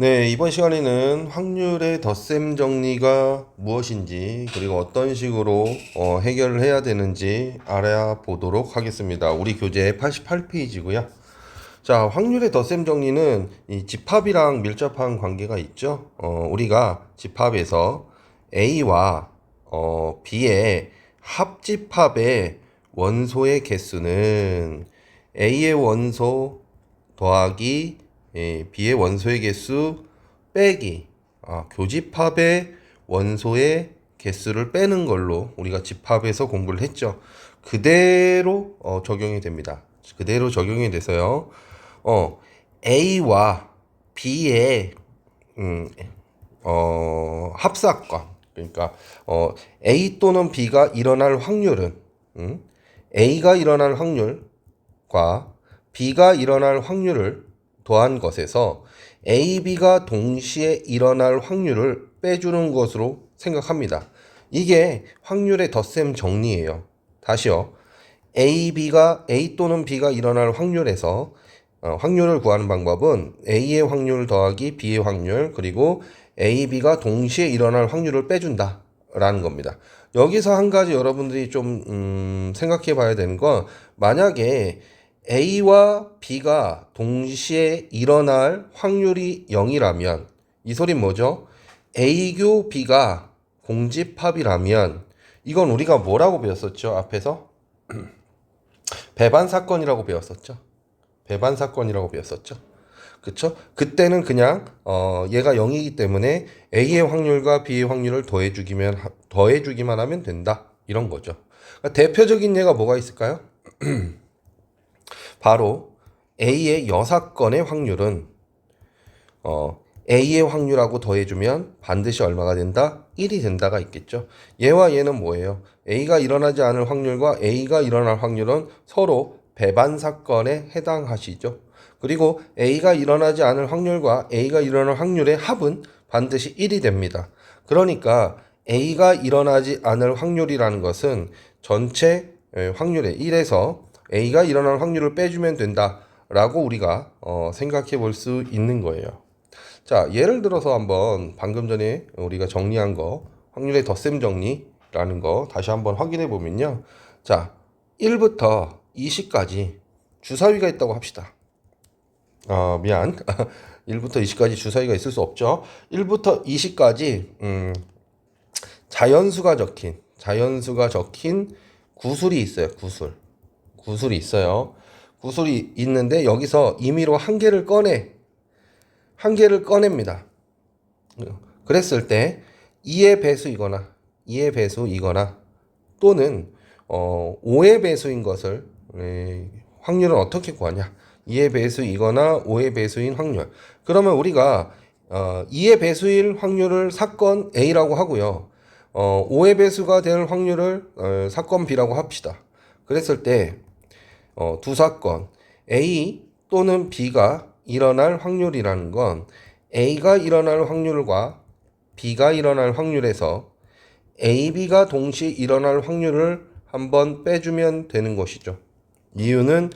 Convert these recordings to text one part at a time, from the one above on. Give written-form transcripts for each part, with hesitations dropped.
네, 이번 시간에는 확률의 덧셈 정리가 무엇인지 그리고 어떤 식으로 해결을 해야 되는지 알아보도록 하겠습니다. 우리 교재 88페이지고요. 자, 확률의 덧셈 정리는 이 집합이랑 밀접한 관계가 있죠. 우리가 집합에서 A와 B의 합집합의 원소의 개수는 A의 원소 더하기 B의 원소의 개수 빼기 교집합의 원소의 개수를 빼는 걸로 우리가 집합에서 공부를 했죠. 그대로 적용이 됩니다. 그대로 적용이 돼서요. A와 B의 합사건, 그러니까 A 또는 B가 일어날 확률은 A가 일어날 확률과 B가 일어날 확률을 더한 것에서 A, B가 동시에 일어날 확률을 빼주는 것으로 생각합니다. 이게 확률의 덧셈 정리예요. 다시요. A 또는 B가 일어날 확률에서 확률을 구하는 방법은 A의 확률 더하기 B의 확률 그리고 A, B가 동시에 일어날 확률을 빼준다 라는 겁니다. 여기서 한 가지 여러분들이 좀 생각해 봐야 되는 건, 만약에 A와 B가 동시에 일어날 확률이 0이라면 이 소린 뭐죠? A교 B가 공집합이라면 이건 우리가 뭐라고 배웠었죠? 앞에서 배반 사건이라고 배웠었죠. 배반 사건이라고 배웠었죠. 그쵸? 그때는 그냥 얘가 0이기 때문에 A의 확률과 B의 확률을 더해주기만 하면 된다, 이런 거죠. 그러니까 대표적인 예가 뭐가 있을까요? 바로 A의 여사건의 확률은 A의 확률하고 더해주면 반드시 얼마가 된다? 1이 된다가 있겠죠. 얘와 얘는 뭐예요? A가 일어나지 않을 확률과 A가 일어날 확률은 서로 배반 사건에 해당하시죠. 그리고 A가 일어나지 않을 확률과 A가 일어날 확률의 합은 반드시 1이 됩니다. 그러니까 A가 일어나지 않을 확률이라는 것은 전체 확률의 1에서 A가 일어날 확률을 빼주면 된다라고 우리가 생각해 볼 수 있는 거예요. 자, 예를 들어서 한번 방금 전에 우리가 정리한 거, 확률의 덧셈 정리라는 거 다시 한번 확인해 보면요. 자, 1부터 20까지 주사위가 있다고 합시다. 미안. 1부터 20까지 주사위가 있을 수 없죠. 1부터 20까지 자연수가 적힌 구술이 있어요. 구술이 있어요. 구술이 있는데 여기서 임의로 한 개를 꺼냅니다. 그랬을 때 2의 배수이거나 또는 5의 배수인 것을 확률은 어떻게 구하냐? 2의 배수이거나 5의 배수인 확률. 그러면 우리가 2의 배수일 확률을 사건 A라고 하고요. 5의 배수가 될 확률을 사건 B라고 합시다. 그랬을 때 두 사건 A 또는 B가 일어날 확률이라는 건 A가 일어날 확률과 B가 일어날 확률에서 A, B가 동시에 일어날 확률을 한번 빼주면 되는 것이죠. 이유는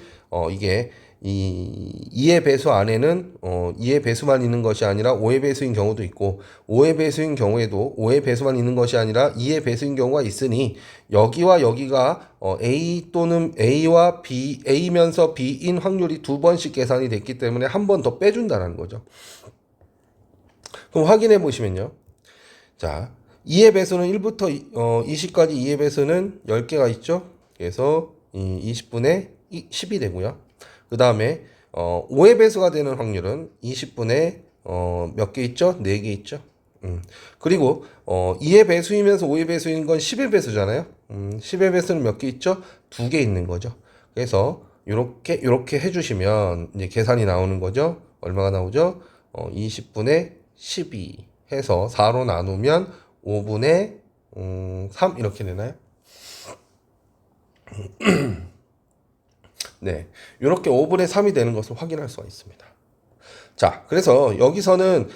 이게 이 2의 배수 안에는 2의 배수만 있는 것이 아니라 5의 배수인 경우도 있고, 5의 배수인 경우에도 5의 배수만 있는 것이 아니라 2의 배수인 경우가 있으니 여기와 여기가 A 또는 A와 B, A면서 B인 확률이 두 번씩 계산이 됐기 때문에 한 번 더 빼준다는 거죠. 그럼 확인해 보시면요. 자, 2의 배수는 1부터 20까지 2의 배수는 10개가 있죠. 그래서 20분의 10이 되고요. 그 다음에 5의 배수가 되는 확률은 20분의 몇 개 있죠? 4개 있죠. 그리고 2의 배수이면서 5의 배수인 건 10의 배수잖아요. 10의 배수는 몇 개 있죠? 2개 있는 거죠. 그래서 이렇게 해주시면 이제 계산이 나오는 거죠. 얼마가 나오죠? 20분의 12 해서 4로 나누면 5분의 3 이렇게 되나요? 네, 이렇게 5분의 3이 되는 것을 확인할 수가 있습니다. 자, 그래서 여기서는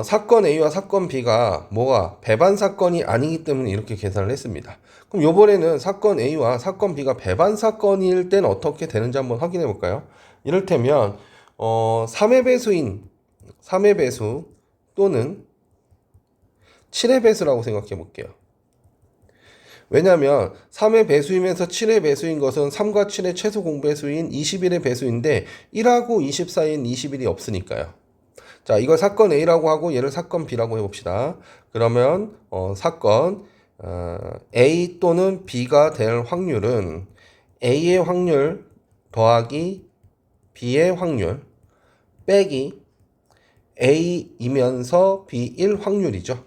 사건 A와 사건 B가 뭐가 배반 사건이 아니기 때문에 이렇게 계산을 했습니다. 그럼 이번에는 사건 A와 사건 B가 배반 사건일 땐 어떻게 되는지 한번 확인해 볼까요? 이를테면 3의 배수 또는 7의 배수라고 생각해 볼게요. 왜냐하면 3의 배수이면서 7의 배수인 것은 3과 7의 최소 공배수인 21의 배수인데 1하고 20 사이엔 21이 없으니까요. 자, 이걸 사건 A라고 하고 얘를 사건 B라고 해봅시다. 그러면 사건 A 또는 B가 될 확률은 A의 확률 더하기 B의 확률 빼기 A이면서 B1 확률이죠.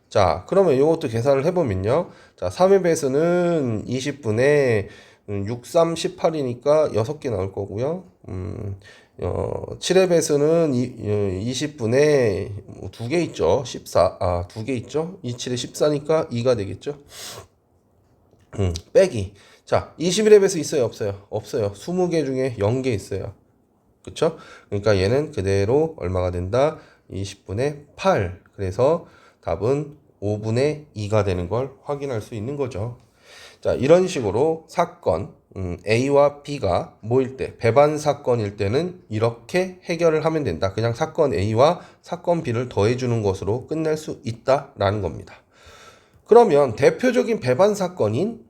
자, 그러면 이것도 계산을 해보면요. 자, 3의 배수는 20분의 6, 3, 18이니까 6개 나올 거고요. 7의 배수는 20분의 2개 있죠. 14, 2개 있죠. 2, 7에 14니까 2가 되겠죠. 빼기. 자, 21의 배수 있어요? 없어요? 없어요. 20개 중에 0개 있어요. 그쵸? 그러니까 얘는 그대로 얼마가 된다? 20분의 8. 그래서 답은 5분의 2가 되는 걸 확인할 수 있는 거죠. 자, 이런 식으로 사건 A와 B가 모일 때, 배반 사건일 때는 이렇게 해결을 하면 된다. 그냥 사건 A와 사건 B를 더해주는 것으로 끝낼 수 있다라는 겁니다. 그러면 대표적인 배반 사건인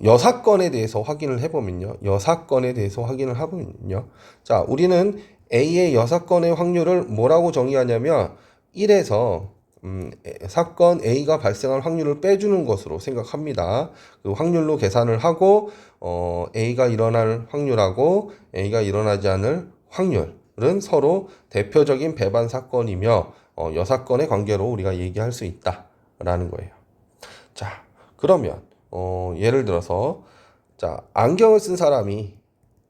여사건에 대해서 확인을 해보면요. 여사건에 대해서 확인을 해보면요. 자, 우리는 A의 여사건의 확률을 뭐라고 정의하냐면 1에서 사건 A가 발생할 확률을 빼주는 것으로 생각합니다. 그 확률로 계산을 하고 A가 일어날 확률하고 A가 일어나지 않을 확률은 서로 대표적인 배반 사건이며 여사건의 관계로 우리가 얘기할 수 있다라는 거예요. 자, 그러면 예를 들어서 자, 안경을 쓴 사람이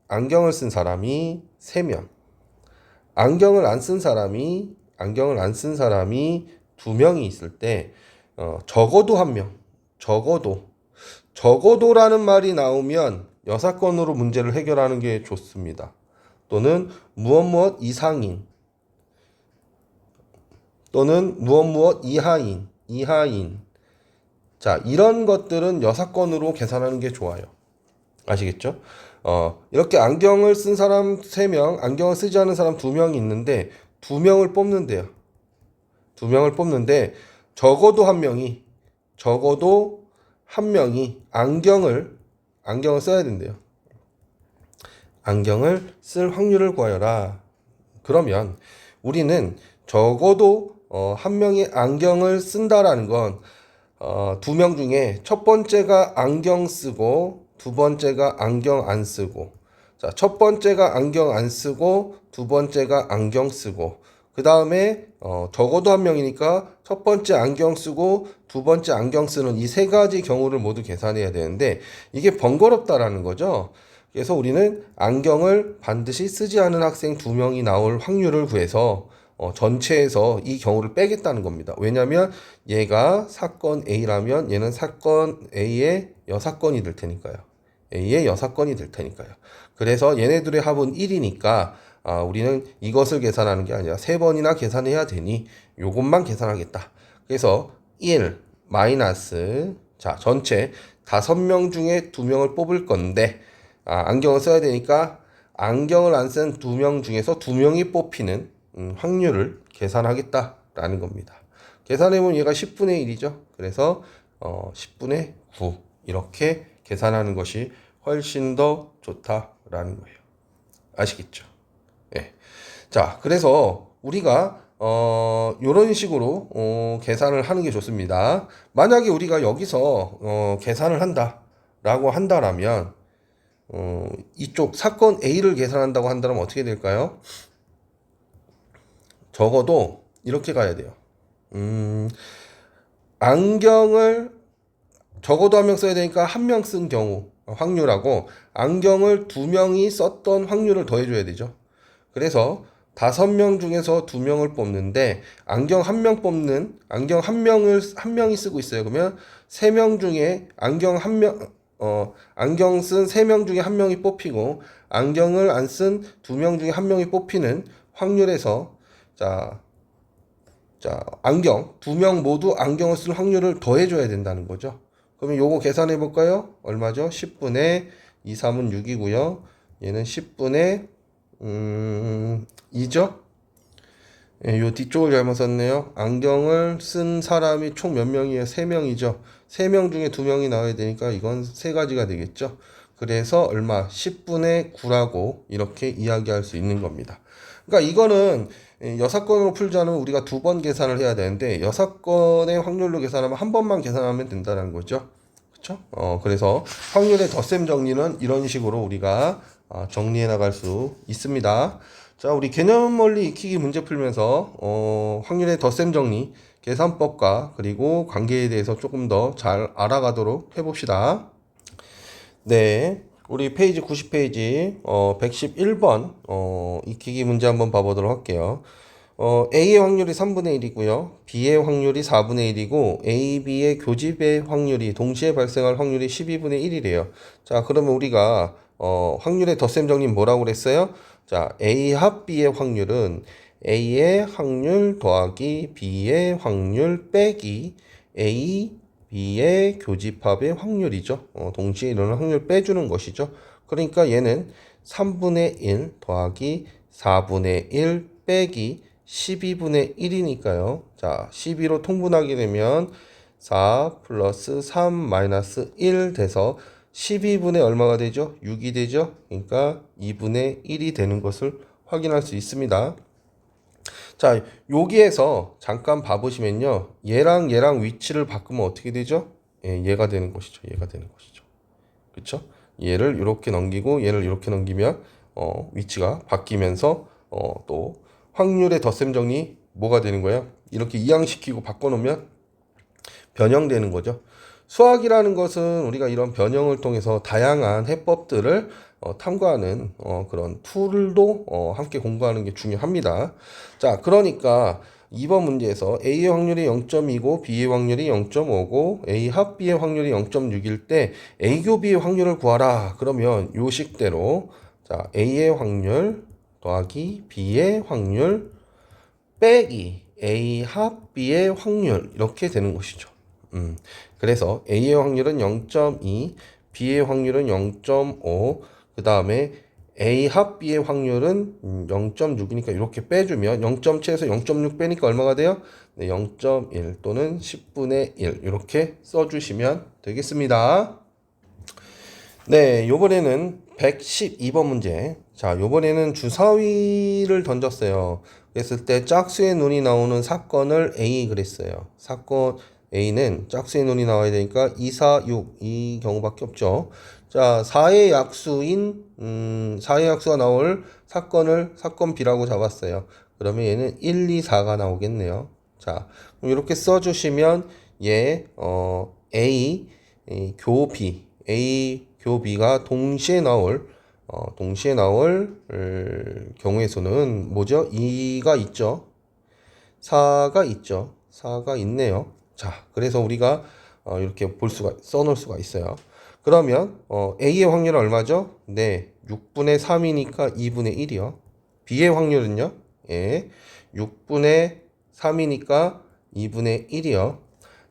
3명, 안경을 안 쓴 사람이 2명이 있을 때 적어도 1명, 적어도라는 말이 나오면 여사건으로 문제를 해결하는 게 좋습니다. 또는 무엇 이상인 또는 무엇 이하인 자, 이런 것들은 여사건으로 계산하는 게 좋아요. 아시겠죠? 이렇게 안경을 쓴 사람 3명, 안경을 쓰지 않은 사람 2명이 있는데 2명을 뽑는데요. 2명을 뽑는데 적어도 한 명이 안경을 써야 된대요. 안경을 쓸 확률을 구하여라. 그러면 우리는 적어도 한 명이 안경을 쓴다라는 건 2명 중에 첫 번째가 안경 쓰고 두 번째가 안경 안 쓰고 자, 첫 번째가 안경 안 쓰고 두 번째가 안경 쓰고 그 다음에 적어도 한 명이니까 첫 번째 안경 쓰고 두 번째 안경 쓰는 이 세 가지 경우를 모두 계산해야 되는데 이게 번거롭다라는 거죠. 그래서 우리는 안경을 반드시 쓰지 않은 학생 2명이 나올 확률을 구해서 전체에서 이 경우를 빼겠다는 겁니다. 왜냐하면 얘가 사건 A라면 얘는 사건 A의 여사건이 될 테니까요. A의 여사건이 될 테니까요. 그래서 얘네들의 합은 1이니까 우리는 이것을 계산하는 게 아니라 3번이나 계산해야 되니 요것만 계산하겠다. 그래서 1 마이너스 자 전체 5명 중에 2명을 뽑을 건데 안경을 써야 되니까 안경을 안 쓴 2명 중에서 2명이 뽑히는 확률을 계산하겠다라는 겁니다. 계산해보면 얘가 10분의 1이죠. 그래서 10분의 9 이렇게 계산하는 것이 훨씬 더 좋다라는 거예요. 아시겠죠? 네. 자, 그래서 우리가 이런 식으로 계산을 하는 게 좋습니다. 만약에 우리가 여기서 계산을 한다라고 한다라면 이쪽 사건 A를 계산한다고 한다면 어떻게 될까요? 적어도 이렇게 가야 돼요. 안경을 적어도 1명 써야 되니까 1명 쓴 경우 확률하고 안경을 2명이 썼던 확률을 더해줘야 되죠. 그래서 5명 중에서 2명을 뽑는데 안경 1명 뽑는 안경 1명이 쓰고 있어요. 그러면 3명 중에 안경 1명 안경 쓴 3명 중에 1명이 뽑히고 안경을 안 쓴 2명 중에 1명이 뽑히는 확률에서 자, 안경 2명 모두 안경을 쓸 확률을 더해줘야 된다는 거죠. 그러면 요거 계산해 볼까요? 얼마죠? 10분의 2, 3은 6이고요. 얘는 10분의 2죠? 예, 요 뒤쪽을 잘못 썼네요. 안경을 쓴 사람이 총 몇 명이에요? 3명이죠. 3명 중에 2명이 나와야 되니까 이건 3가지가 되겠죠. 그래서 얼마? 10분의 9라고 이렇게 이야기할 수 있는 겁니다. 그러니까 이거는 여사건으로 풀자면 우리가 2번 계산을 해야 되는데 여사건의 확률로 계산하면 한 번만 계산하면 된다는 거죠. 그렇죠? 그래서 확률의 덧셈 정리는 이런 식으로 우리가 정리해 나갈 수 있습니다. 자, 우리 개념 원리 익히기 문제 풀면서 확률의 덧셈 정리, 계산법과 그리고 관계에 대해서 조금 더 잘 알아가도록 해봅시다. 네, 우리 페이지 90페이지 111번 익히기 문제 한번 봐보도록 할게요. A의 확률이 3분의 1이고요. B의 확률이 4분의 1이고 A, B의 교집의 확률이 동시에 발생할 확률이 12분의 1이래요. 자, 그러면 우리가 확률의 덧셈 정리 뭐라고 그랬어요? 자, A 합 B의 확률은 A의 확률 더하기 B의 확률 빼기 A, B의 교집합의 확률이죠. 동시에 일어나는 확률 빼주는 것이죠. 그러니까 얘는 3분의 1 더하기 4분의 1 빼기 12분의 1이니까요. 자, 12로 통분하게 되면 4 플러스 3 마이너스 1 돼서 12분의 얼마가 되죠? 6이 되죠? 그러니까 2분의 1이 되는 것을 확인할 수 있습니다. 자, 여기에서 잠깐 봐보시면요. 얘랑 얘랑 위치를 바꾸면 어떻게 되죠? 예, 얘가 되는 것이죠. 얘가 되는 것이죠. 그렇죠? 얘를 이렇게 넘기고 얘를 이렇게 넘기면 위치가 바뀌면서 또 확률의 덧셈 정리 뭐가 되는 거예요? 이렇게 이항시키고 바꿔놓으면 변형되는 거죠. 수학이라는 것은 우리가 이런 변형을 통해서 다양한 해법들을 탐구하는 그런 툴도 함께 공부하는 게 중요합니다. 자, 그러니까 이번 문제에서 A의 확률이 0.2고 B의 확률이 0.5고 A 합 B의 확률이 0.6일 때 A 교 B의 확률을 구하라. 그러면 요 식대로 자, A의 확률 더하기 B의 확률 빼기 A 합 B의 확률 이렇게 되는 것이죠. 그래서 A의 확률은 0.2, B의 확률은 0.5, 그 다음에 A 합 B의 확률은 0.6이니까 이렇게 빼주면 0.7에서 0.6 빼니까 얼마가 돼요? 네, 0.1 또는 10분의 1 이렇게 써주시면 되겠습니다. 네, 요번에는 112번 문제. 자, 요번에는 주사위를 던졌어요. 그랬을 때 짝수의 눈이 나오는 사건을 A 그랬어요. 사건 A는 짝수의 눈이 나와야 되니까 2, 4, 6 이 경우밖에 없죠. 자, 4의 약수인 4의 약수가 나올 사건을 사건 B라고 잡았어요. 그러면 얘는 1, 2, 4가 나오겠네요. 자, 그럼 이렇게 써주시면 얘 A 교 B A 교 B가 동시에 나올 경우의 수는 뭐죠? 2가 있죠. 4가 있죠. 4가 있네요. 자, 그래서 우리가 이렇게 써놓을 수가 있어요. 그러면 A의 확률은 얼마죠? 네, 6분의 3이니까 2분의 1이요. B의 확률은요? 예, 6분의 3이니까 2분의 1이요.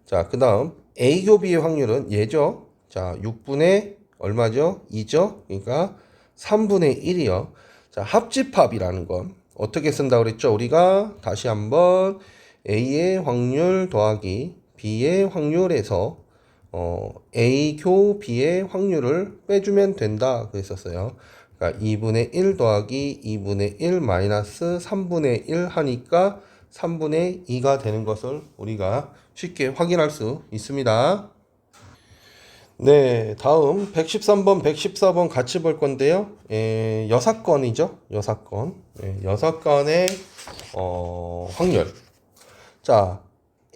자, 그 다음 A 교 B의 확률은 얘죠. 자, 6분의 얼마죠? 2죠? 그러니까 3분의 1이요. 자, 합집합이라는 건 어떻게 쓴다고 그랬죠? 우리가 다시 한번 A의 확률 더하기 B의 확률에서 A 교 B의 확률을 빼주면 된다 그랬었어요. 그러니까 2분의 1 더하기 2분의 1 마이너스 3분의 1 하니까 3분의 2가 되는 것을 우리가 쉽게 확인할 수 있습니다. 네, 다음 113번, 114번 같이 볼 건데요. 여사건이죠. 여사건. 여사건의 확률. 자,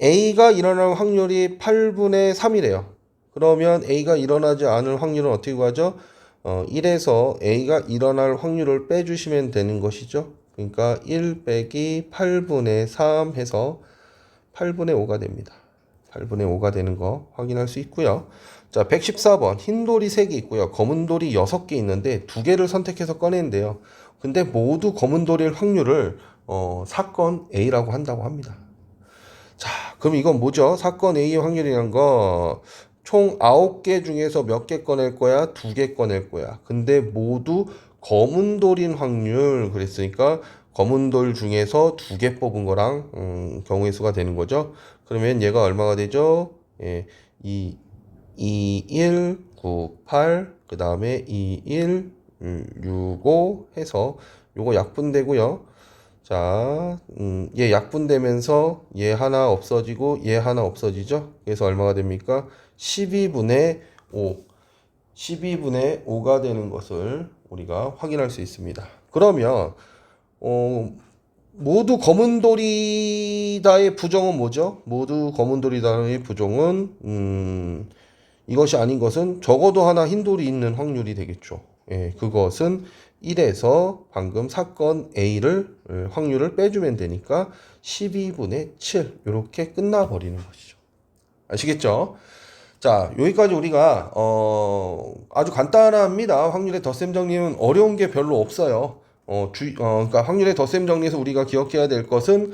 A가 일어날 확률이 8분의 3이래요. 그러면 A가 일어나지 않을 확률은 어떻게 구하죠? 1에서 A가 일어날 확률을 빼주시면 되는 것이죠. 그러니까 1 빼기 8분의 3 해서 8분의 5가 됩니다. 8분의 5가 되는 거 확인할 수 있고요. 자, 114번 흰 돌이 3개 있고요. 검은 돌이 6개 있는데 2개를 선택해서 꺼낸대요. 근데 모두 검은 돌일 확률을 사건 A라고 한다고 합니다. 자, 그럼 이건 뭐죠? 사건 A의 확률이란 거 총 9개 중에서 몇 개 꺼낼 거야? 2개 꺼낼 거야. 근데 모두 검은돌인 확률 그랬으니까 검은 돌 중에서 2개 뽑은 거랑 경우의 수가 되는 거죠. 그러면 얘가 얼마가 되죠? 예, 2, 1, 9, 8, 그 다음에 2, 1, 6, 5 해서 요거 약분되고요. 자, 얘 약분되면서 얘 하나 없어지고 얘 하나 없어지죠? 그래서 얼마가 됩니까? 12분의 5. 12분의 5가 되는 것을 우리가 확인할 수 있습니다. 그러면 모두 검은돌이다의 부정은 뭐죠? 모두 검은돌이다의 부정은 이것이 아닌 것은 적어도 하나 흰돌이 있는 확률이 되겠죠. 예, 그것은 1에서 방금 사건 A를 확률을 빼주면 되니까 12분의 7 이렇게 끝나버리는 것이죠. 아시겠죠? 자, 여기까지 우리가 아주 간단합니다. 확률의 덧셈 정리는 어려운 게 별로 없어요. 그러니까 확률의 덧셈 정리에서 우리가 기억해야 될 것은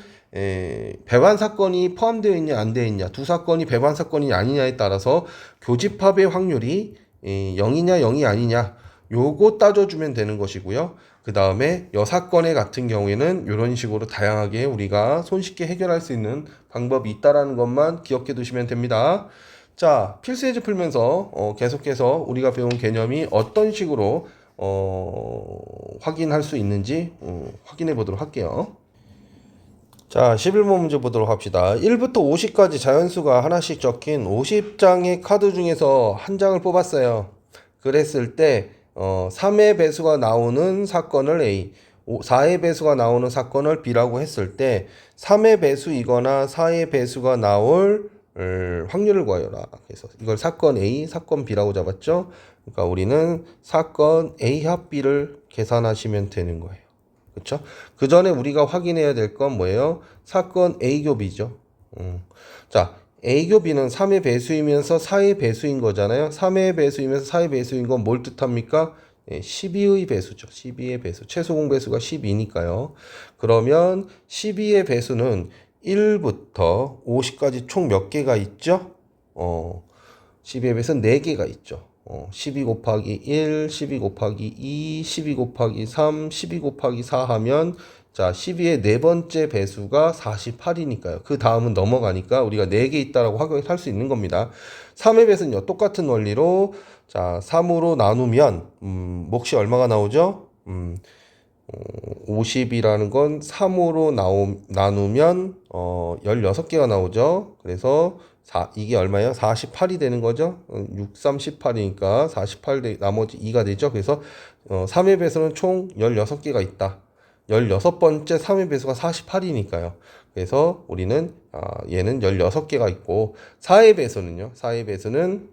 배반 사건이 포함되어 있냐 안 되어 있냐, 두 사건이 배반 사건이 아니냐에 따라서 교집합의 확률이 0이냐 0이 아니냐 요거 따져주면 되는 것이고요. 그 다음에 여사건의 같은 경우에는 이런 식으로 다양하게 우리가 손쉽게 해결할 수 있는 방법이 있다라는 것만 기억해 두시면 됩니다. 자, 필수예제 풀면서 계속해서 우리가 배운 개념이 어떤 식으로 확인할 수 있는지 확인해 보도록 할게요. 자, 11번 문제 보도록 합시다. 1부터 50까지 자연수가 하나씩 적힌 50장의 카드 중에서 한 장을 뽑았어요. 그랬을 때 3의 배수가 나오는 사건을 A, 4의 배수가 나오는 사건을 B라고 했을 때 3의 배수이거나 4의 배수가 나올 확률을 구하여라. 그래서 이걸 사건 A, 사건 B라고 잡았죠. 그러니까 우리는 사건 A 합 B를 계산하시면 되는 거예요. 그렇죠? 그 전에 우리가 확인해야 될 건 뭐예요? 사건 A교 B죠. 자, A교 B는 3의 배수이면서 4의 배수인 거잖아요. 3의 배수이면서 4의 배수인 건 뭘 뜻합니까? 12의 배수죠. 12의 배수. 최소 공배수가 12니까요. 그러면 12의 배수는 1부터 50까지 총 몇 개가 있죠? 12의 배수는 4개가 있죠. 12 곱하기 1, 12 곱하기 2, 12 곱하기 3, 12 곱하기 4 하면 자, 12의 네 번째 배수가 48이니까요. 그 다음은 넘어가니까 우리가 4개 있다라고 확인할 수 있는 겁니다. 3의 배수는요. 똑같은 원리로 자, 3으로 나누면 몫이 얼마가 나오죠? 50이라는 건 3으로 나누면 16개가 나오죠. 그래서 이게 얼마예요? 48이 되는 거죠. 6, 3, 18이니까 48 나머지 2가 되죠. 그래서 3의 배수는 총 16개가 있다. 16번째 3의 배수가 48이니까요. 그래서 우리는 얘는 16개가 있고 4의 배수는요. 4의 배수는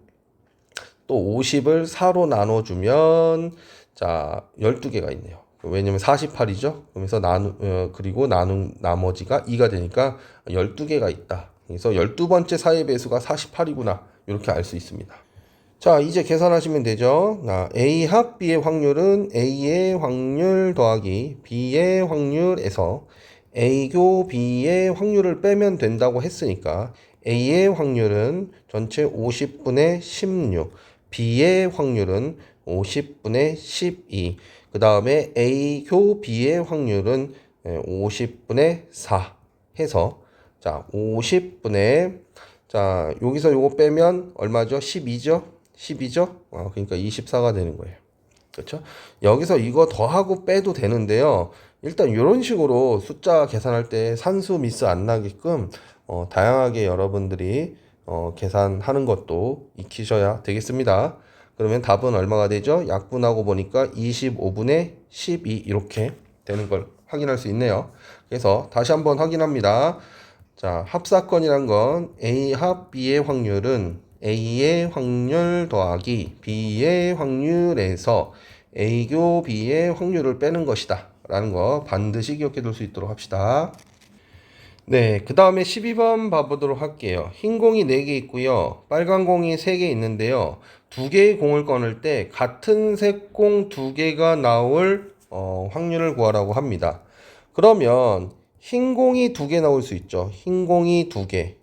또 50을 4로 나눠주면 자 12개가 있네요. 왜냐면 48이죠. 그러면서 그리고 나눈 나머지가 2가 되니까 12개가 있다. 그래서 12번째 4의 배수가 48이구나. 이렇게 알 수 있습니다. 자, 이제 계산하시면 되죠. A 합 B의 확률은 A의 확률 더하기 B의 확률에서 A교 B의 확률을 빼면 된다고 했으니까 A의 확률은 전체 50분의 16, B의 확률은 50분의 12, 그 다음에 A교 B의 확률은 50분의 4 해서 자 50분의 자 여기서 요거 빼면 얼마죠? 12죠? 12죠? 그러니까 24가 되는 거예요. 그렇죠? 여기서 이거 더하고 빼도 되는데요. 일단 이런 식으로 숫자 계산할 때 산수 미스 안 나게끔 다양하게 여러분들이 계산하는 것도 익히셔야 되겠습니다. 그러면 답은 얼마가 되죠? 약분하고 보니까 25분의 12 이렇게 되는 걸 확인할 수 있네요. 그래서 다시 한번 확인합니다. 자, 합사건이란 건 A 합 B의 확률은 A의 확률 더하기 B의 확률에서 A교 B의 확률을 빼는 것이다 라는 거 반드시 기억해 둘 수 있도록 합시다. 네, 그 다음에 12번 봐보도록 할게요. 흰 공이 4개 있고요. 빨간 공이 3개 있는데요. 2개의 공을 꺼낼 때 같은 색 공 2개가 나올 확률을 구하라고 합니다. 그러면 흰 공이 2개 나올 수 있죠. 흰 공이 2개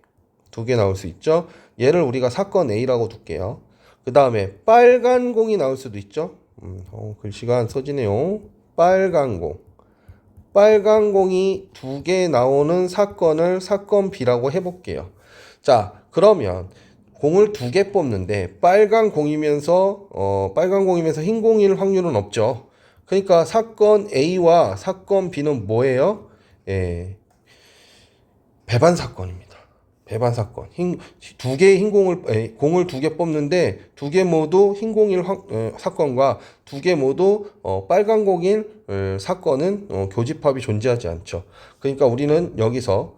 나올 수 있죠. 얘를 우리가 사건 A라고 둘게요. 그 다음에 빨간 공이 나올 수도 있죠. 글씨가 안 써지네요. 빨간 공. 빨간 공이 두 개 나오는 사건을 사건 B라고 해볼게요. 자, 그러면 공을 두 개 뽑는데 빨간 공이면서 흰 공일 확률은 없죠. 그러니까 사건 A와 사건 B는 뭐예요? 예, 배반 사건입니다. 배반 사건. 두 개의 공을 두 개 뽑는데 두 개 모두 흰 공일 사건과 두 개 모두 빨간 공일 사건은 교집합이 존재하지 않죠. 그러니까 우리는 여기서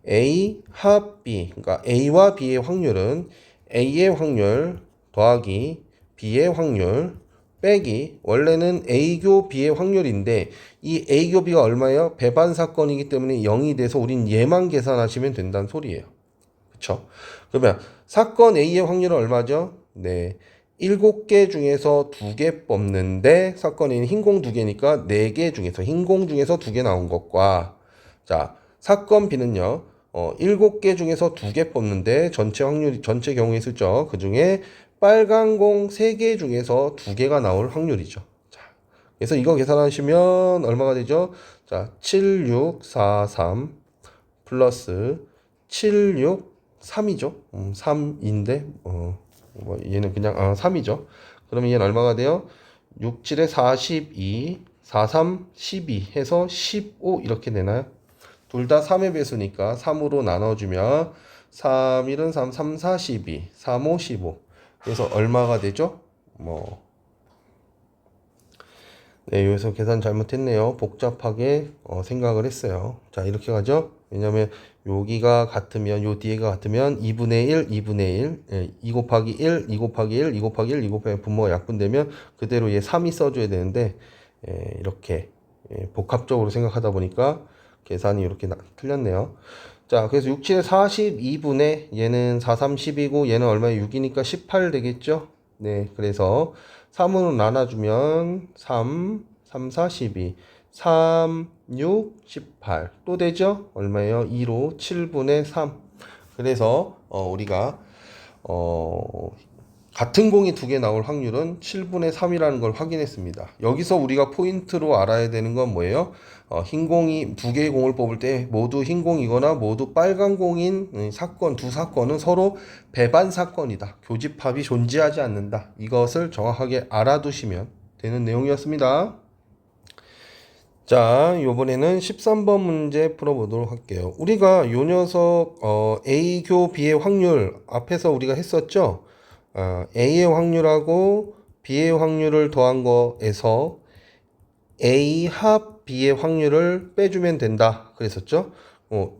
A 합 B, 그러니까 A와 B의 확률은 A의 확률 더하기 B의 확률 빼기 원래는 A교 B의 확률인데 이 A교 B가 얼마예요? 배반 사건이기 때문에 0이 돼서 우린 얘만 계산하시면 된다는 소리예요. 그쵸? 그러면 사건 A의 확률은 얼마죠? 네. 7개 중에서 2개 뽑는데 사건 A는 흰공 2개니까 4개 중에서 흰공 중에서 2개 나온 것과 자, 사건 B는요. 7개 중에서 2개 뽑는데 전체 경우에 쓰죠. 그 중에 빨간 공 3개 중에서 2개가 나올 확률이죠. 자, 그래서 이거 계산하시면 얼마가 되죠? 자, 7643 플러스 763이죠. 3인데 얘는 그냥 3이죠. 그러면 얘는 얼마가 돼요? 6, 7에 42, 43, 12 해서 15 이렇게 되나요? 둘 다 3의 배수니까 3으로 나눠주면 3, 1은 3, 3, 4, 12, 3, 5, 15 그래서 얼마가 되죠? 네, 여기서 계산 잘못했네요. 복잡하게 생각을 했어요. 자, 이렇게 가죠. 왜냐면 여기가 같으면 요 뒤에가 같으면 2분의 1, 2분의 1, 2 곱하기 1, 2 곱하기 1, 2 곱하기 1, 2 곱하기 분모가 약분되면 그대로 얘 3이 써줘야 되는데 이렇게 복합적으로 생각하다 보니까 계산이 이렇게 틀렸네요. 자, 그래서 6, 7에 42분의 얘는 4, 3, 10이고 얘는 얼마에 6이니까 18 되겠죠? 네, 그래서 3으로 나눠주면 3, 3, 4, 12, 3, 6, 18. 또 되죠? 얼마예요? 2로 7분의 3. 그래서 우리가 같은 공이 두 개 나올 확률은 7분의 3이라는 걸 확인했습니다. 여기서 우리가 포인트로 알아야 되는 건 뭐예요? 흰 공이 두 개의 공을 뽑을 때 모두 흰 공이거나 모두 빨간 공인 두 사건은 서로 배반 사건이다. 교집합이 존재하지 않는다. 이것을 정확하게 알아두시면 되는 내용이었습니다. 자, 이번에는 13번 문제 풀어보도록 할게요. 우리가 요 녀석 A교 B의 확률 앞에서 우리가 했었죠? A의 확률하고 B의 확률을 더한 거에서 A 합 B의 확률을 빼주면 된다 그랬었죠.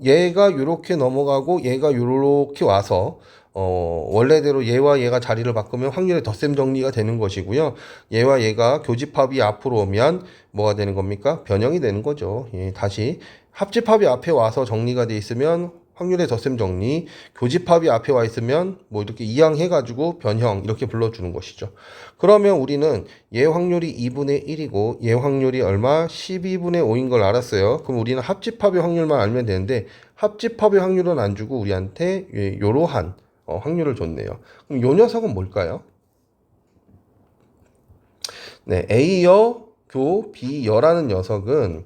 얘가 요렇게 넘어가고 얘가 요렇게 와서 원래대로 얘와 얘가 자리를 바꾸면 확률의 덧셈 정리가 되는 것이고요. 얘와 얘가 교집합이 앞으로 오면 뭐가 되는 겁니까? 변형이 되는 거죠. 예, 다시 합집합이 앞에 와서 정리가 돼 있으면 확률의 덧셈 정리, 교집합이 앞에 와 있으면 뭐 이렇게 이항해가지고 변형 이렇게 불러주는 것이죠. 그러면 우리는 얘 확률이 2분의 1이고 얘 확률이 얼마? 12분의 5인 걸 알았어요. 그럼 우리는 합집합의 확률만 알면 되는데 합집합의 확률은 안 주고 우리한테 요러한 확률을 줬네요. 그럼 요 녀석은 뭘까요? 네, A여 교 B여라는 녀석은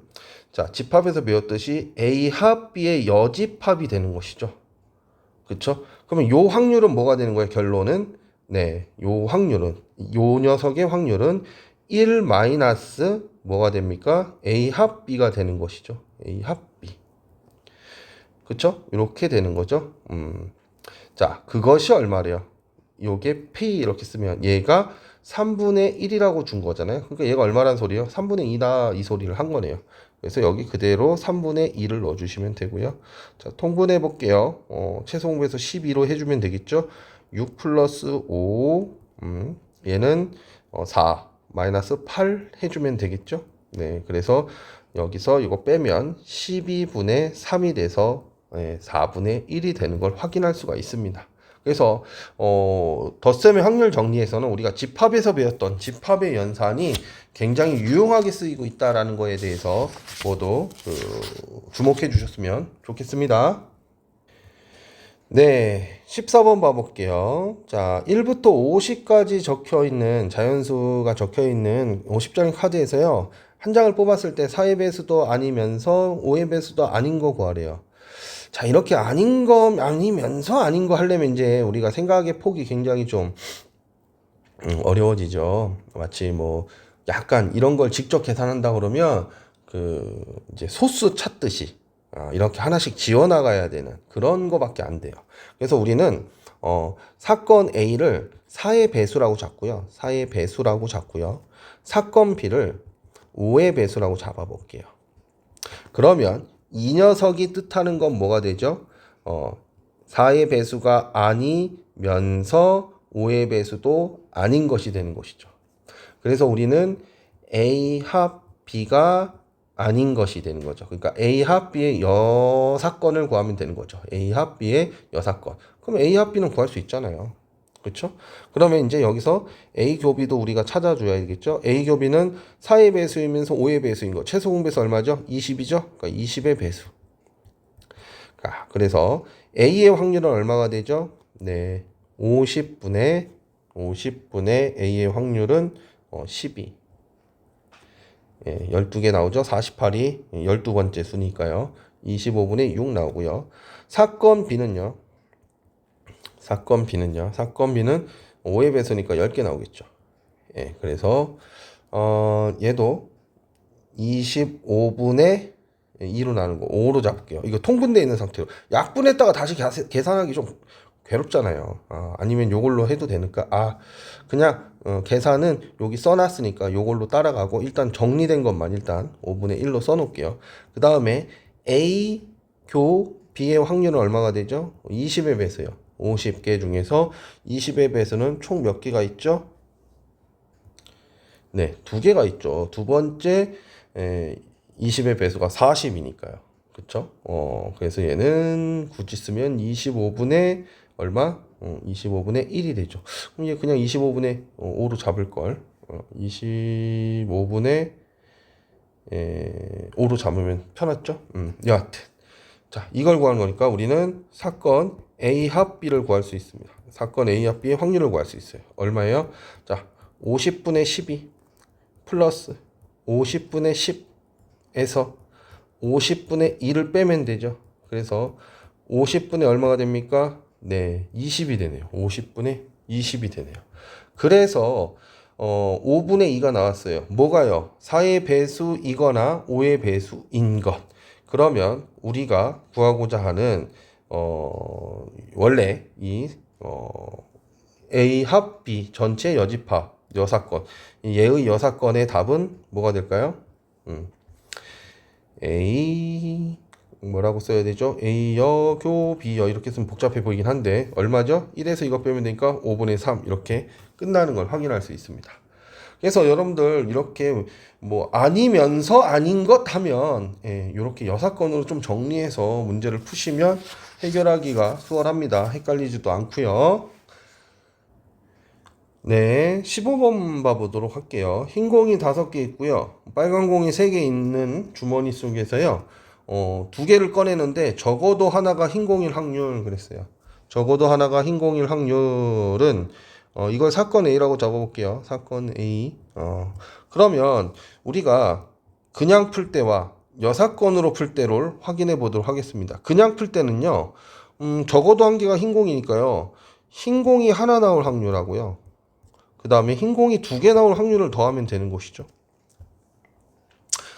자, 집합에서 배웠듯이 A 합 B의 여집합이 되는 것이죠. 그쵸? 그러면 요 확률은 뭐가 되는 거예요? 결론은 네, 요 녀석의 확률은 1 마이너스 뭐가 됩니까? A 합 B가 되는 것이죠. A 합 B. 그쵸? 이렇게 되는 거죠. 자, 그것이 얼마래요? 요게 P 이렇게 쓰면 얘가 3분의 1이라고 준 거잖아요. 그러니까 얘가 얼마란 소리예요? 3분의 2다 이 소리를 한 거네요. 그래서 여기 그대로 3분의 2를 넣어주시면 되고요. 자, 통분해 볼게요. 최소 공배에서 12로 해주면 되겠죠? 6 플러스 5, 얘는 4 마이너스 8 해주면 되겠죠? 네, 그래서 여기서 이거 빼면 12분의 3이 돼서 4분의 1이 되는 걸 확인할 수가 있습니다. 그래서 덧셈의 확률 정리에서는 우리가 집합에서 배웠던 집합의 연산이 굉장히 유용하게 쓰이고 있다라는 거에 대해서 모두 주목해 주셨으면 좋겠습니다. 네, 14번 봐볼게요. 자, 1부터 50까지 적혀 있는 자연수가 적혀 있는 50장의 카드에서요. 한 장을 뽑았을 때 4의 배수도 아니면서 5의 배수도 아닌 거 구하래요. 자, 이렇게 아닌 거 아니면서 아닌 거 하려면 이제 우리가 생각의 폭이 굉장히 좀 어려워지죠. 마치 뭐 약간 이런 걸 직접 계산한다 그러면 그 이제 소수 찾듯이 이렇게 하나씩 지워 나가야 되는 그런 거밖에 안 돼요. 그래서 우리는 사건 A를 4의 배수라고 잡고요. 4의 배수라고 잡고요. 사건 B를 5의 배수라고 잡아 볼게요. 그러면 이 녀석이 뜻하는 건 뭐가 되죠? 4의 배수가 아니면서 5의 배수도 아닌 것이 되는 것이죠. 그래서 우리는 A 합 B가 아닌 것이 되는 거죠. 그러니까 A 합 B의 여사건을 구하면 되는 거죠. A 합 B의 여사건. 그럼 A 합 B는 구할 수 있잖아요. 그렇죠? 그러면 이제 여기서 A 교비도 우리가 찾아줘야겠죠. A 교비는 4의 배수이면서 5의 배수인 거. 최소 공배수 얼마죠? 20이죠? 그러니까 20의 배수. 그래서 A의 확률은 얼마가 되죠? 네. 50분의 A의 확률은 12. 예, 12개 나오죠? 48이 12번째 수니까요. 25분의 6 나오고요. 사건 B는요. 사건 B는 5의 배수니까 10개 나오겠죠. 예, 그래서 얘도 25분의 2로 나누고 5로 잡을게요. 이거 통분되어 있는 상태로 약분했다가 다시 계산하기 좀 괴롭잖아요. 아니면 요걸로 해도 되니까 그냥 계산은 여기 써놨으니까 요걸로 따라가고 일단 정리된 것만 일단 5분의 1로 써놓을게요. 그 다음에 A 교 B의 확률은 얼마가 되죠? 20의 배수요. 50개 중에서 20의 배수는 총 몇 개가 있죠? 네, 두 개가 있죠. 두 번째 20의 배수가 40이니까요. 그쵸? 그래서 얘는 굳이 쓰면 25분의 얼마? 25분의 1이 되죠. 그럼 얘 그냥 25분의 5로 잡을걸. 25분의 5로 잡으면 편하죠? 여하튼. 자, 이걸 구하는 거니까 우리는 사건 A 합 B를 구할 수 있습니다. 사건 A 합 B의 확률을 구할 수 있어요. 얼마예요? 자, 50분의 12 플러스 50분의 10에서 50분의 1을 빼면 되죠. 그래서 50분의 얼마가 됩니까? 네, 20이 되네요. 50분의 20이 되네요. 그래서 5분의 2가 나왔어요. 뭐가요? 4의 배수이거나 5의 배수인 것. 그러면 우리가 구하고자 하는 원래 이 A 합 B 전체 여집합 여사건 얘의 여사건의 답은 뭐가 될까요? A 뭐라고 써야 되죠? A 여교 B 여 이렇게 쓰면 복잡해 보이긴 한데 얼마죠? 1에서 이거 빼면 되니까 5분의 3 이렇게 끝나는 걸 확인할 수 있습니다. 그래서 여러분들 이렇게 뭐 아니면서 아닌 것 하면 이렇게 여사건으로 좀 정리해서 문제를 푸시면 해결하기가 수월합니다. 헷갈리지도 않고요. 네, 15번 봐보도록 할게요. 흰 공이 5개 있고요. 빨간 공이 3개 있는 주머니 속에서요. 2개를 꺼내는데 적어도 하나가 흰 공일 확률 그랬어요. 적어도 하나가 흰 공일 확률은 이걸 사건 A라고 잡아볼게요. 사건 A. 그러면 우리가 그냥 풀 때와 여사건으로 풀 때를 확인해 보도록 하겠습니다. 그냥 풀 때는요. 적어도 한 개가 흰 공이니까요. 흰 공이 하나 나올 확률하고요. 그 다음에 흰 공이 2개 나올 확률을 더하면 되는 것이죠.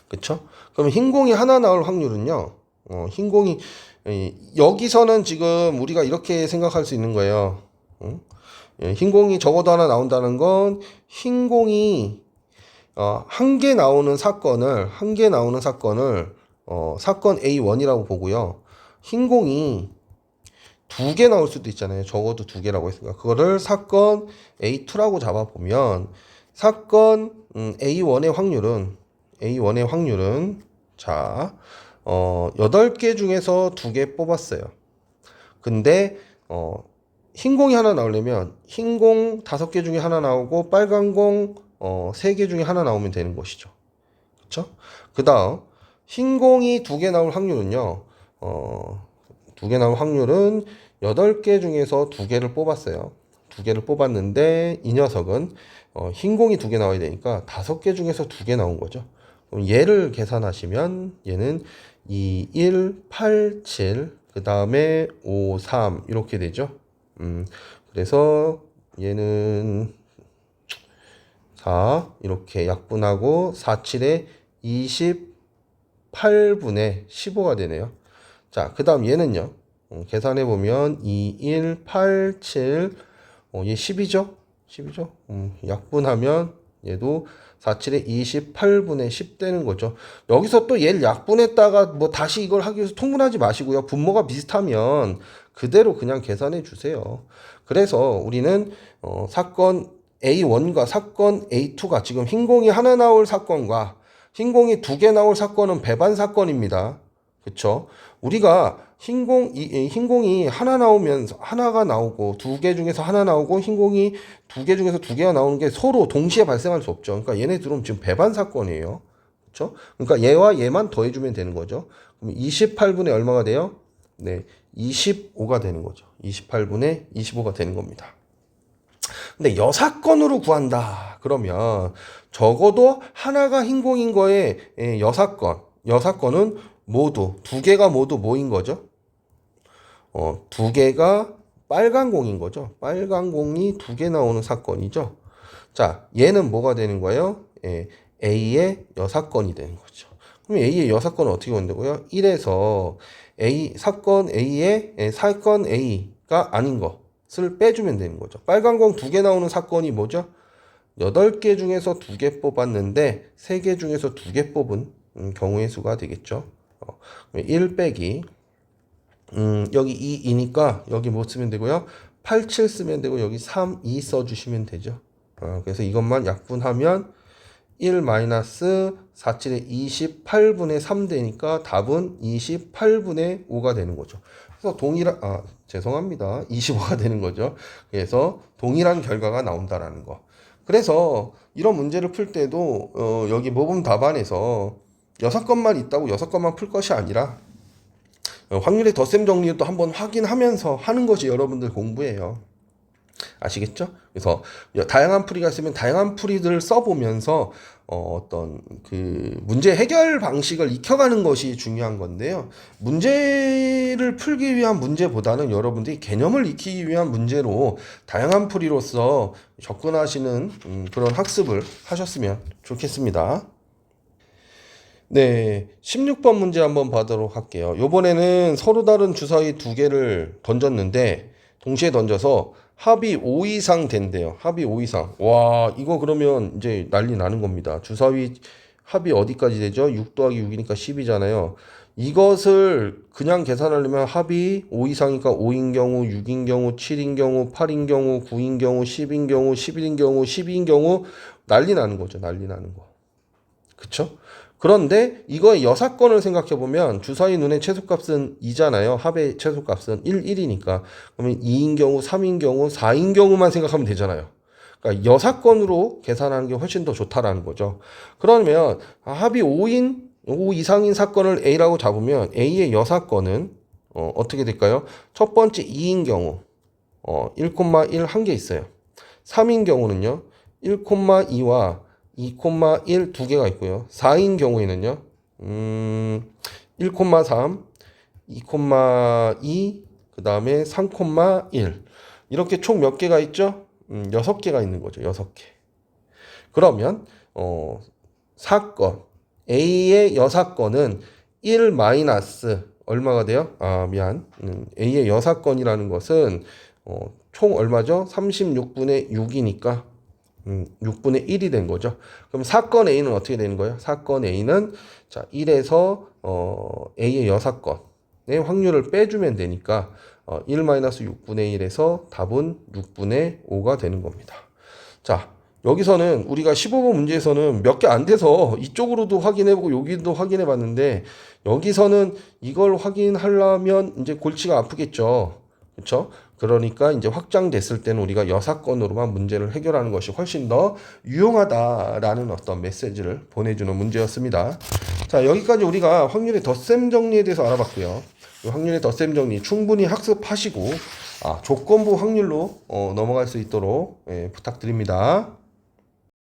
그쵸? 그럼 흰 공이 하나 나올 확률은요. 흰 공이 여기서는 지금 우리가 이렇게 생각할 수 있는 거예요. 흰 공이 적어도 하나 나온다는 건 흰 공이 한 개 나오는 사건을 사건 A1이라고 보고요. 흰 공이 2개 나올 수도 있잖아요. 적어도 2개라고 했으니까 그거를 사건 A2라고 잡아보면 사건 A1의 확률은 자 8개 중에서 2개 뽑았어요. 근데 흰 공이 하나 나오려면 흰 공 5개 중에 하나 나오고 빨간 공 3개 중에 하나 나오면 되는 것이죠. 그렇죠? 그다음 흰 공이 2개 나올 확률은요. 2개 나올 확률은 8개 중에서 2개를 뽑았어요. 2개를 뽑았는데 이 녀석은 흰 공이 2개 나와야 되니까 5개 중에서 2개 나온 거죠. 그럼 얘를 계산하시면 얘는 2, 1, 8, 7, 그 다음에 5, 3 이렇게 되죠. 그래서 얘는 4 이렇게 약분하고 4, 7에 28분의 15가 되네요. 자, 그 다음 얘는요. 계산해 보면 2, 1, 8, 7, 얘 10이죠? 10이죠? 약분하면 얘도 4, 7에 28분의 10 되는 거죠. 여기서 또 얘를 약분했다가 뭐 다시 이걸 하기 위해서 통분하지 마시고요. 분모가 비슷하면 그대로 그냥 계산해 주세요. 그래서 우리는 사건 A1과 사건 A2가 지금 흰공이 하나 나올 사건과 흰공이 2개 나올 사건은 배반 사건입니다. 그쵸? 우리가 흰공이 하나 나오면서 하나가 나오고 2개 중에서 하나 나오고 흰공이 2개 중에서 2개가 나오는 게 서로 동시에 발생할 수 없죠. 그러니까 얘네들은 지금 배반 사건이에요. 그렇죠? 그러니까 얘와 얘만 더해주면 되는 거죠. 그럼 28분의 얼마가 돼요? 네, 25가 되는 거죠. 28분의 25가 되는 겁니다. 근데 여사건으로 구한다. 그러면 적어도 하나가 흰공인 거에 여사건은 모두 2개가 모두 뭐인 거죠? 2개가 빨간 공인 거죠. 빨간 공이 2개 나오는 사건이죠. 자, 얘는 뭐가 되는 거예요? A의 여사건이 되는 거죠. 그럼 A의 여사건은 어떻게 본다고요? 1에서 사건 A가 아닌 것을 빼주면 되는 거죠. 빨간 공 2개 나오는 사건이 뭐죠? 8개 중에서 2개 뽑았는데 3개 중에서 2개 뽑은 경우의 수가 되겠죠. 1 빼기 여기 2이니까 여기 뭐 쓰면 되고요. 8, 7 쓰면 되고 여기 3, 2 써주시면 되죠. 그래서 이것만 약분하면 1 마이너스 4, 7에 28분의 3 되니까 답은 28분의 5가 되는 거죠. 그래서 죄송합니다. 25가 되는 거죠. 그래서 동일한 결과가 나온다라는 거. 그래서 이런 문제를 풀 때도 여기 모범 답안에서 6건만 있다고 6건만 풀 것이 아니라 확률의 덧셈 정리도 한번 확인하면서 하는 것이 여러분들 공부예요. 아시겠죠? 그래서 다양한 풀이가 있으면 다양한 풀이들을 써보면서 어떤 그 문제 해결 방식을 익혀가는 것이 중요한 건데요. 문제를 풀기 위한 문제보다는 여러분들이 개념을 익히기 위한 문제로 다양한 풀이로서 접근하시는 그런 학습을 하셨으면 좋겠습니다. 네, 16번 문제 한번 봐도록 할게요. 요번에는 서로 다른 주사위 2개를 던졌는데 동시에 던져서 합이 5 이상 된대요. 합이 5 이상. 와, 이거 그러면 이제 난리 나는 겁니다. 주사위 합이 어디까지 되죠? 6 더하기 6이니까 10이잖아요. 이것을 그냥 계산하려면 합이 5 이상이니까 5인 경우, 6인 경우, 7인 경우, 8인 경우, 9인 경우, 10인 경우, 11인 경우, 12인 경우 난리 나는 거죠. 난리 나는 거. 그쵸? 그런데 이거의 여사건을 생각해보면 주사위 눈의 최소값은 2잖아요. 합의 최소값은 1이니까. 그러면 2인 경우, 3인 경우, 4인 경우만 생각하면 되잖아요. 그러니까 여사건으로 계산하는 게 훨씬 더 좋다라는 거죠. 그러면 합이 5 이상인 사건을 A라고 잡으면 A의 여사건은 어떻게 될까요? 첫 번째 2인 경우 1,1 한 개 있어요. 3인 경우는요. 1,2와 2,1 두 개가 있고요. 4인 경우에는요. 1,3, 2,2, 그 다음에 3,1 이렇게 총 몇 개가 있죠? 6개가 있는 거죠. 6개. 그러면 사건 A의 여사건은 1 마이너스 얼마가 돼요? A의 여사건이라는 것은 총 얼마죠? 36분의 6이니까 6분의 1이 된 거죠. 그럼 사건 A는 어떻게 되는 거예요? 사건 A는 자 1에서 A의 여사건의 확률을 빼주면 되니까 1-6분의 1에서 답은 6분의 5가 되는 겁니다. 자 여기서는 우리가 15번 문제에서는 몇 개 안 돼서 이쪽으로도 확인해보고 여기도 확인해봤는데 여기서는 이걸 확인하려면 이제 골치가 아프겠죠. 그렇죠? 그러니까 이제 확장됐을 때는 우리가 여사건으로만 문제를 해결하는 것이 훨씬 더 유용하다라는 어떤 메시지를 보내주는 문제였습니다. 자, 여기까지 우리가 확률의 덧셈 정리에 대해서 알아봤고요. 이 확률의 덧셈 정리 충분히 학습하시고 조건부 확률로 넘어갈 수 있도록 부탁드립니다.